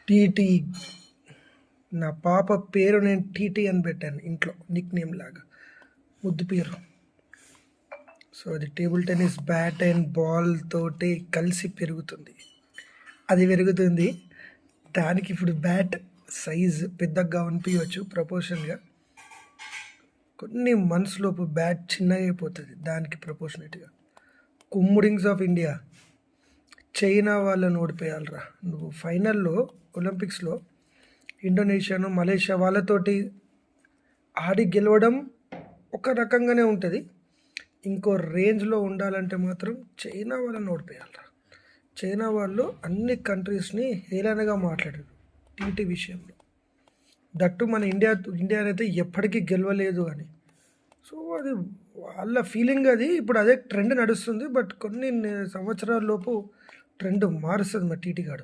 TT. నా పాప పేరు నేను టీటీ అని పెట్టాను ఇంట్లో, నిక్ నేమ్ లాగా, ముద్దు పేరు. సో అది table tennis bat and ball తోటి కలిసి పెరుగుతుంది. అది పెరుగుతుంది. దానికి ఇప్పుడు బ్యాట్ సైజ్ పెద్దగా అనిపించవచ్చు ప్రపోర్షన్గా. కొన్ని మంత్స్ లోపు బ్యాట్ చిన్నగా అయిపోతుంది దానికి ప్రపోర్షనేట్గా. కుమ్ముడింగ్స్ ఆఫ్ ఇండియా చైనా వాళ్ళని ఓడిపోయాలరా నువ్వు. ఫైనల్లో ఒలింపిక్స్లో ఇండోనేషియాను మలేషియా వాళ్ళతోటి ఆడి గెలవడం ఒక రకంగానే ఉంటుంది. ఇంకో రేంజ్లో ఉండాలంటే మాత్రం చైనా వాళ్ళని ఓడిపోయాలరా. చైనా వాళ్ళు అన్ని కంట్రీస్ని హేళనగా మాట్లాడారు టీటీ విషయంలో. దట్టు మన ఇండియా అయితే ఎప్పటికీ గెలవలేదు అని. సో అది వాళ్ళ ఫీలింగ్ అది. ఇప్పుడు అదే ట్రెండ్ నడుస్తుంది. బట్ కొన్ని సంవత్సరాల లోపు ట్రెండ్ మారుస్తుంది మా టీటీ గాడు.